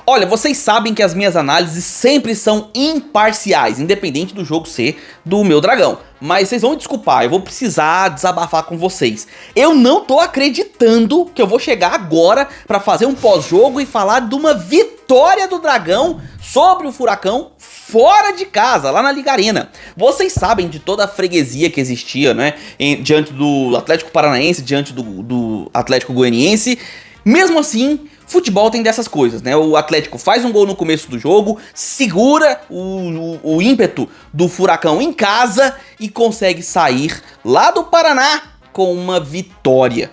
Olha, vocês sabem que as minhas análises sempre são imparciais, independente do jogo ser do meu Dragão. Mas vocês vão me desculpar, eu vou precisar desabafar com vocês. Eu não tô acreditando que eu vou chegar agora pra fazer um pós-jogo e falar de uma vitória do Dragão sobre o Furacão fora de casa, lá na Liga Arena. Vocês sabem de toda a freguesia que existia, né, diante do Atlético Paranaense, diante do Atlético Goianiense. Mesmo assim, futebol tem dessas coisas, né? O Atlético faz um gol no começo do jogo, segura o ímpeto do Furacão em casa e consegue sair lá do Paraná com uma vitória.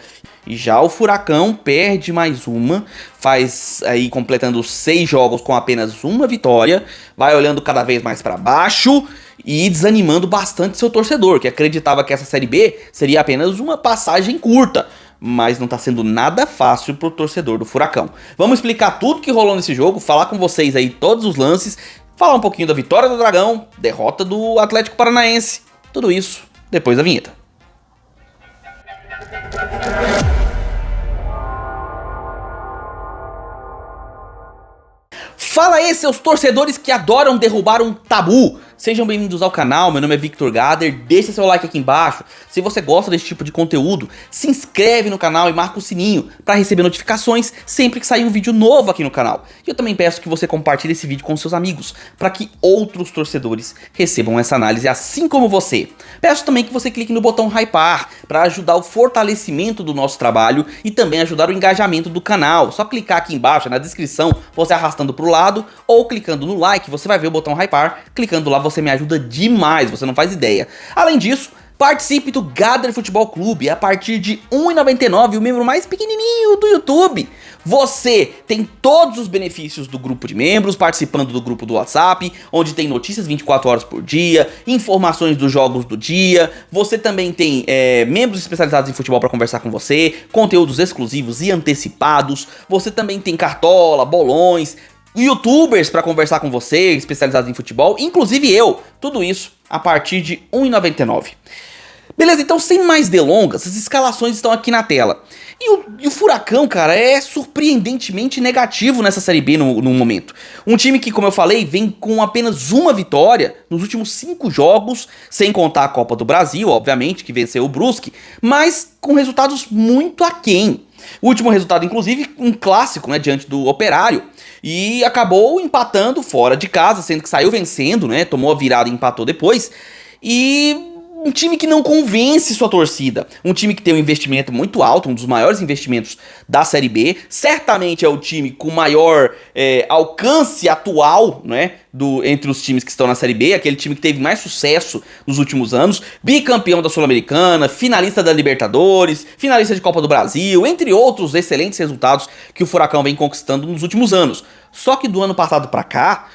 E já o Furacão perde mais uma, faz aí completando 6 jogos com apenas uma vitória, vai olhando cada vez mais para baixo e desanimando bastante seu torcedor, que acreditava que essa Série B seria apenas uma passagem curta. Mas não tá sendo nada fácil pro torcedor do Furacão. Vamos explicar tudo que rolou nesse jogo, falar com vocês aí todos os lances, falar um pouquinho da vitória do Dragão, derrota do Atlético Paranaense, tudo isso depois da vinheta. Fala aí, seus torcedores que adoram derrubar um tabu! Sejam bem-vindos ao canal, meu nome é Victor Gader, deixa seu like aqui embaixo. Se você gosta desse tipo de conteúdo, se inscreve no canal e marca o sininho para receber notificações sempre que sair um vídeo novo aqui no canal. E eu também peço que você compartilhe esse vídeo com seus amigos, para que outros torcedores recebam essa análise assim como você. Peço também que você clique no botão hypar para ajudar o fortalecimento do nosso trabalho e também ajudar o engajamento do canal. Só clicar aqui embaixo na descrição, você arrastando para o lado ou clicando no like, você vai ver o botão hypar, clicando lá você me ajuda demais, você não faz ideia. Além disso, participe do Gader Futebol Clube a partir de R$ 1,99, o membro mais pequenininho do YouTube. Você tem todos os benefícios do grupo de membros, participando do grupo do WhatsApp, onde tem notícias 24 horas por dia, informações dos jogos do dia. Você também tem membros especializados em futebol para conversar com você, conteúdos exclusivos e antecipados. Você também tem cartola, bolões, YouTubers para conversar com você, especializados em futebol, inclusive eu, tudo isso a partir de R$ 1,99. Beleza, então sem mais delongas, as escalações estão aqui na tela. E o Furacão, cara, é surpreendentemente negativo nessa Série B no momento. Um time que, como eu falei, vem com apenas uma vitória nos últimos 5 jogos, sem contar a Copa do Brasil, obviamente, que venceu o Brusque, mas com resultados muito aquém. O último resultado, inclusive, um clássico, né, diante do Operário, e acabou empatando fora de casa, sendo que saiu vencendo, né, tomou a virada e empatou depois, e um time que não convence sua torcida, um time que tem um investimento muito alto, um dos maiores investimentos da Série B, certamente é o time com maior alcance atual, né, entre os times que estão na Série B, aquele time que teve mais sucesso nos últimos anos, bicampeão da Sul-Americana, finalista da Libertadores, finalista de Copa do Brasil, entre outros excelentes resultados que o Furacão vem conquistando nos últimos anos. Só que do ano passado pra cá,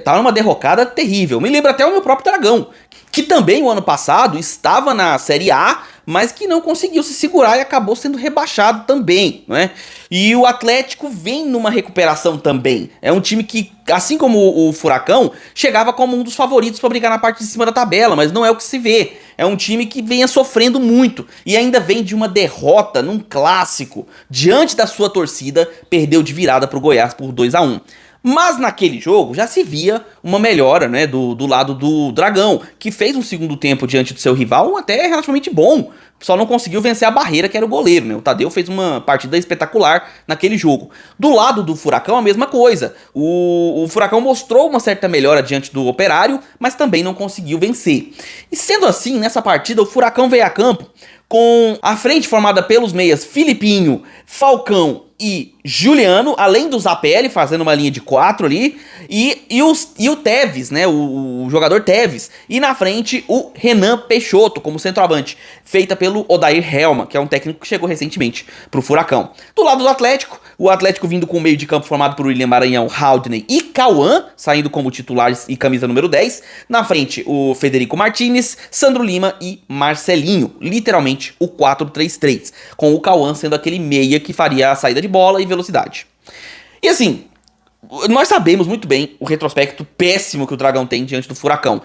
tá numa derrocada terrível. Me lembra até o meu próprio Dragão, que também o ano passado estava na Série A, mas que não conseguiu se segurar e acabou sendo rebaixado também, né? E o Atlético vem numa recuperação também. É um time que, assim como o Furacão, chegava como um dos favoritos para brigar na parte de cima da tabela, mas não é o que se vê. É um time que venha sofrendo muito e ainda vem de uma derrota num clássico. Diante da sua torcida, perdeu de virada para o Goiás por 2-1. Mas naquele jogo já se via uma melhora, né, do lado do Dragão, que fez um segundo tempo diante do seu rival até relativamente bom, só não conseguiu vencer a barreira que era o goleiro, né? O Tadeu fez uma partida espetacular naquele jogo. Do lado do Furacão a mesma coisa, o Furacão mostrou uma certa melhora diante do Operário, mas também não conseguiu vencer. E sendo assim, nessa partida o Furacão veio a campo com a frente formada pelos meias Filipinho, Falcão e Juliano, além do Zapelli fazendo uma linha de 4 ali, e o Teves, né, o jogador Teves, e na frente o Renan Peixoto como centroavante, feita pelo Odair Helma, que é um técnico que chegou recentemente pro Furacão. Do lado do Atlético, o Atlético vindo com o meio de campo formado por William Maranhão, Haldney e Cauã, saindo como titulares e camisa número 10, na frente o Federico Martínez, Sandro Lima e Marcelinho, literalmente o 4-3-3, com o Cauã sendo aquele meia que faria a saída de bola e velocidade. E assim, nós sabemos muito bem o retrospecto péssimo que o Dragão tem diante do Furacão.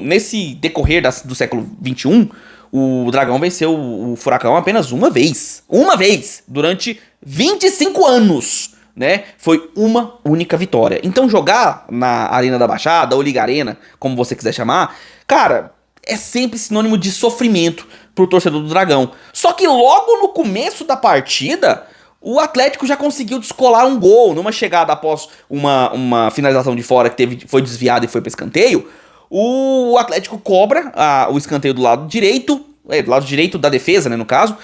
Nesse decorrer do século XXI, o Dragão venceu o Furacão apenas uma vez. Uma vez! Durante 25 anos né, foi uma única vitória. Então jogar na Arena da Baixada, ou Liga Arena, como você quiser chamar, cara, é sempre sinônimo de sofrimento pro torcedor do Dragão. Só que logo no começo da partida, o Atlético já conseguiu descolar um gol numa chegada após uma finalização de fora que foi desviada e foi para escanteio. O Atlético cobra o escanteio do lado direito da defesa, né, no caso.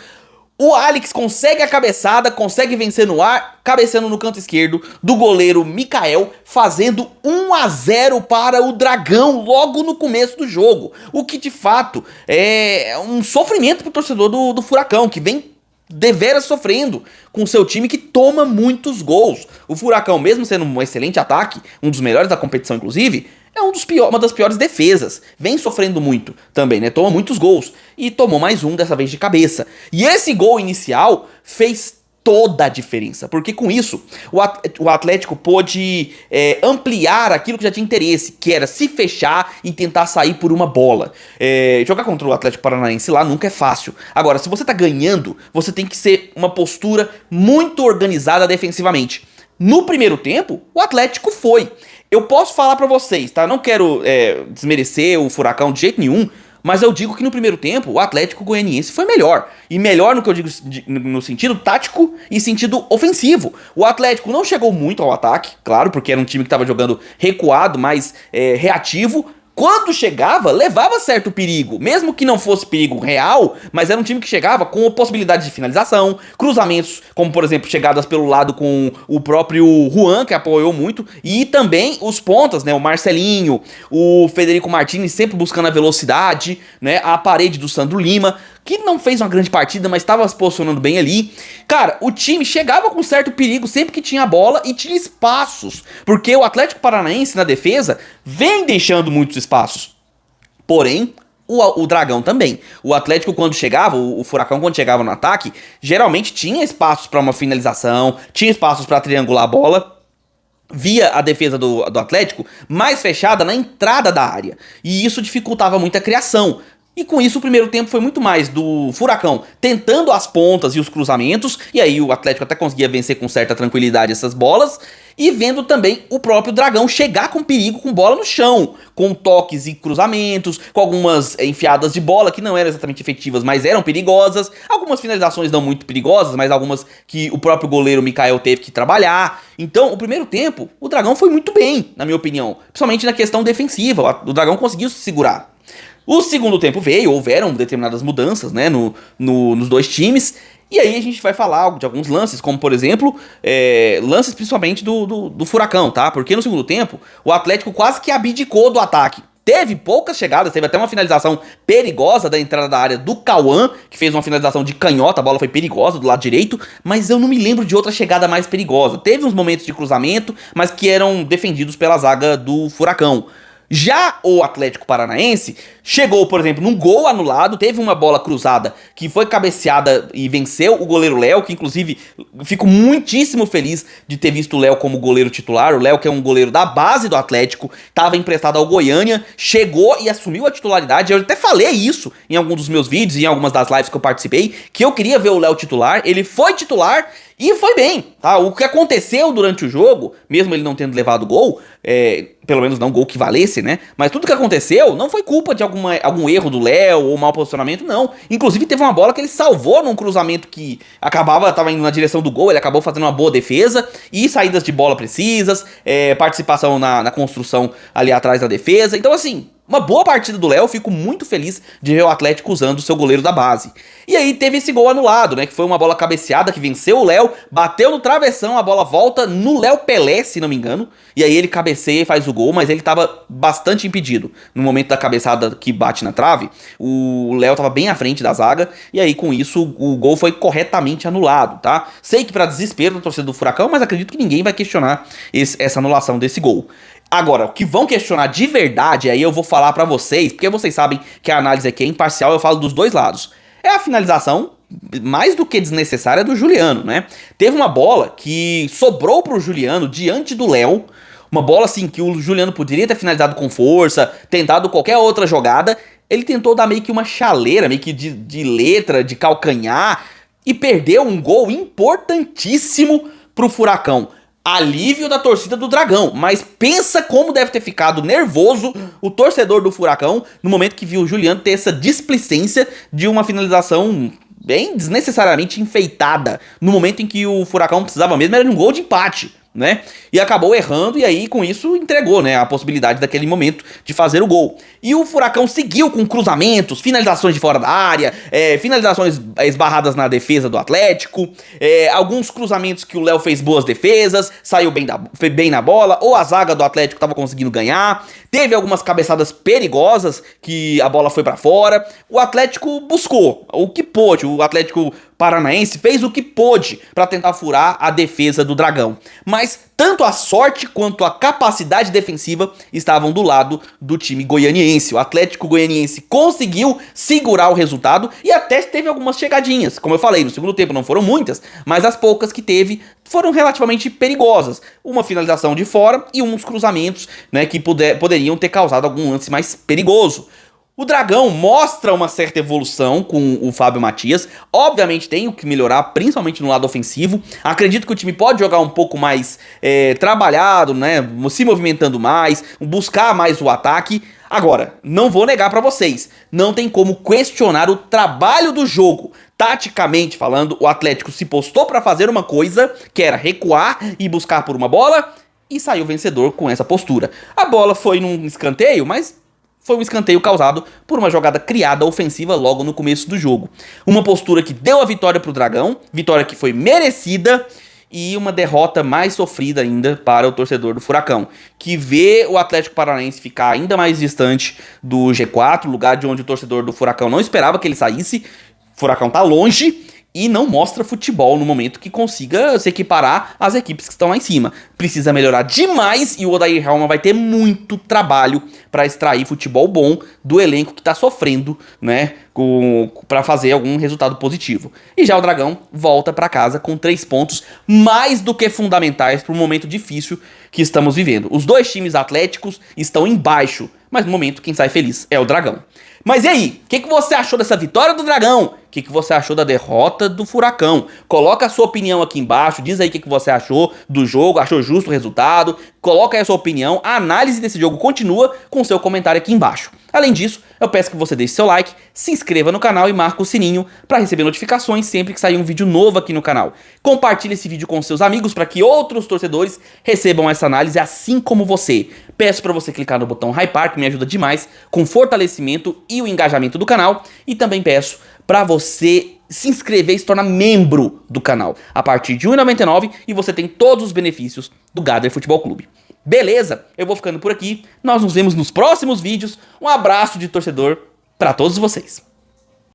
O Alex consegue a cabeçada, consegue vencer no ar, cabeceando no canto esquerdo do goleiro Mikael, fazendo 1-0 para o Dragão logo no começo do jogo. O que de fato é um sofrimento pro torcedor do Furacão, que vem deveras sofrendo com seu time que toma muitos gols. O Furacão, mesmo sendo um excelente ataque, um dos melhores da competição inclusive, é uma das piores defesas. Vem sofrendo muito também, né? Toma muitos gols. E tomou mais um, dessa vez de cabeça. E esse gol inicial fez toda a diferença. Porque com isso, o Atlético pôde ampliar aquilo que já tinha interesse, que era se fechar e tentar sair por uma bola. Jogar contra o Atlético Paranaense lá nunca é fácil. Agora, se você tá ganhando, você tem que ser uma postura muito organizada defensivamente. No primeiro tempo, o Atlético foi. Eu posso falar pra vocês, tá? Não quero desmerecer o Furacão de jeito nenhum, mas eu digo que no primeiro tempo o Atlético Goianiense foi melhor. E melhor no que eu digo no sentido tático e sentido ofensivo. O Atlético não chegou muito ao ataque, claro, porque era um time que estava jogando recuado, mais reativo. Quando chegava, levava certo perigo, mesmo que não fosse perigo real, mas era um time que chegava com a possibilidade de finalização, cruzamentos, como por exemplo, chegadas pelo lado com o próprio Juan, que apoiou muito, e também os pontas, né, o Marcelinho, o Federico Martins sempre buscando a velocidade, né, a parede do Sandro Lima, que não fez uma grande partida, mas estava se posicionando bem ali. Cara, o time chegava com certo perigo sempre que tinha a bola e tinha espaços, porque o Atlético Paranaense na defesa vem deixando muitos espaços. Porém, o Dragão também. O Atlético quando chegava, o Furacão quando chegava no ataque, geralmente tinha espaços para uma finalização, tinha espaços para triangular a bola. Via a defesa do Atlético mais fechada na entrada da área. E isso dificultava muito a criação. E com isso o primeiro tempo foi muito mais do Furacão tentando as pontas e os cruzamentos, e aí o Atlético até conseguia vencer com certa tranquilidade essas bolas, e vendo também o próprio Dragão chegar com perigo com bola no chão, com toques e cruzamentos, com algumas enfiadas de bola que não eram exatamente efetivas, mas eram perigosas, algumas finalizações não muito perigosas, mas algumas que o próprio goleiro Mikael teve que trabalhar. Então, o primeiro tempo, o Dragão foi muito bem, na minha opinião, principalmente na questão defensiva, o Dragão conseguiu se segurar. O segundo tempo houveram determinadas mudanças, né, nos dois times, e aí a gente vai falar de alguns lances, como por exemplo, lances principalmente do Furacão, tá? Porque no segundo tempo, o Atlético quase que abdicou do ataque. Teve poucas chegadas, teve até uma finalização perigosa da entrada da área do Cauã, que fez uma finalização de canhota, a bola foi perigosa do lado direito, mas eu não me lembro de outra chegada mais perigosa. Teve uns momentos de cruzamento, mas que eram defendidos pela zaga do Furacão. Já o Atlético Paranaense chegou, por exemplo, num gol anulado, teve uma bola cruzada que foi cabeceada e venceu o goleiro Léo, que inclusive fico muitíssimo feliz de ter visto o Léo como goleiro titular. O Léo, que é um goleiro da base do Atlético, estava emprestado ao Goiânia, chegou e assumiu a titularidade. Eu até falei isso em alguns dos meus vídeos e em algumas das lives que eu participei, que eu queria ver o Léo titular. Ele foi titular e foi bem, tá? O que aconteceu durante o jogo, mesmo ele não tendo levado gol, pelo menos não gol que valesse, né? Mas tudo que aconteceu não foi culpa de algum erro do Léo ou mau posicionamento, não. Inclusive teve uma bola que ele salvou num cruzamento que tava indo na direção do gol, ele acabou fazendo uma boa defesa, e saídas de bola precisas, participação na construção ali atrás da defesa. Então assim, uma boa partida do Léo, fico muito feliz de ver o Atlético usando o seu goleiro da base. E aí teve esse gol anulado, né, que foi uma bola cabeceada que venceu o Léo, bateu no travessão, a bola volta no Léo Pelé, se não me engano, e aí ele cabeceia e faz o gol, mas ele tava bastante impedido. No momento da cabeçada que bate na trave, o Léo tava bem à frente da zaga, e aí com isso o gol foi corretamente anulado, tá? Sei que pra desespero da torcida do Furacão, mas acredito que ninguém vai questionar essa anulação desse gol. Agora, o que vão questionar de verdade, aí eu vou falar pra vocês, porque vocês sabem que a análise aqui é imparcial, eu falo dos dois lados. É a finalização, mais do que desnecessária, do Juliano, né? Teve uma bola que sobrou pro Juliano diante do Léo, uma bola assim que o Juliano poderia ter finalizado com força, tentado qualquer outra jogada, ele tentou dar meio que uma chaleira, meio que de letra, de calcanhar, e perdeu um gol importantíssimo pro Furacão. alívio da torcida do Dragão, mas pensa como deve ter ficado nervoso o torcedor do Furacão no momento que viu o Juliano ter essa displicência de uma finalização bem desnecessariamente enfeitada, no momento em que o Furacão precisava mesmo era de um gol de empate, né? E acabou errando e aí com isso entregou, né, a possibilidade daquele momento de fazer o gol. E o Furacão seguiu com cruzamentos, finalizações de fora da área, finalizações esbarradas na defesa do Atlético, alguns cruzamentos que o Léo fez boas defesas, saiu bem na bola, ou a zaga do Atlético estava conseguindo ganhar, teve algumas cabeçadas perigosas que a bola foi pra fora. O Atlético buscou o que pôde, o Atlético Paranaense fez o que pôde para tentar furar a defesa do Dragão. Mas tanto a sorte quanto a capacidade defensiva estavam do lado do time goianiense. O Atlético Goianiense conseguiu segurar o resultado e até teve algumas chegadinhas. Como eu falei, no segundo tempo não foram muitas, mas as poucas que teve foram relativamente perigosas. Uma finalização de fora e uns cruzamentos, né, que poderiam ter causado algum lance mais perigoso. O Dragão mostra uma certa evolução com o Fábio Matias. Obviamente tem o que melhorar, principalmente no lado ofensivo. Acredito que o time pode jogar um pouco mais trabalhado, né? Se movimentando mais, buscar mais o ataque. Agora, não vou negar pra vocês, não tem como questionar o trabalho do jogo. Taticamente falando, o Atlético se postou pra fazer uma coisa, que era recuar e buscar por uma bola, e saiu vencedor com essa postura. A bola foi num escanteio, mas foi um escanteio causado por uma jogada criada ofensiva logo no começo do jogo. Uma postura que deu a vitória pro Dragão, vitória que foi merecida, e uma derrota mais sofrida ainda para o torcedor do Furacão, que vê o Atlético Paranaense ficar ainda mais distante do G4, lugar de onde o torcedor do Furacão não esperava que ele saísse. O Furacão tá longe e não mostra futebol no momento que consiga se equiparar às equipes que estão lá em cima. Precisa melhorar demais e o Odair Helman vai ter muito trabalho para extrair futebol bom do elenco que tá sofrendo, né, para fazer algum resultado positivo. E já o Dragão volta para casa com 3 pontos mais do que fundamentais para o momento difícil que estamos vivendo. Os dois times atléticos estão embaixo, mas no momento quem sai feliz é o Dragão. Mas e aí, o que você achou dessa vitória do Dragão? O que você achou da derrota do Furacão? Coloca a sua opinião aqui embaixo, diz aí o que você achou do jogo, achou justo o resultado, coloca aí a sua opinião, a análise desse jogo continua com o seu comentário aqui embaixo. Além disso, eu peço que você deixe seu like, se inscreva no canal e marque o sininho para receber notificações sempre que sair um vídeo novo aqui no canal. Compartilhe esse vídeo com seus amigos para que outros torcedores recebam essa análise assim como você. Peço para você clicar no botão Hypar, que me ajuda demais com o fortalecimento e o engajamento do canal. E também peço para você se inscrever e se tornar membro do canal a partir de R$ 1,99 e você tem todos os benefícios do Gader Futebol Clube. Beleza? Eu vou ficando por aqui. Nós nos vemos nos próximos vídeos. Um abraço de torcedor para todos vocês.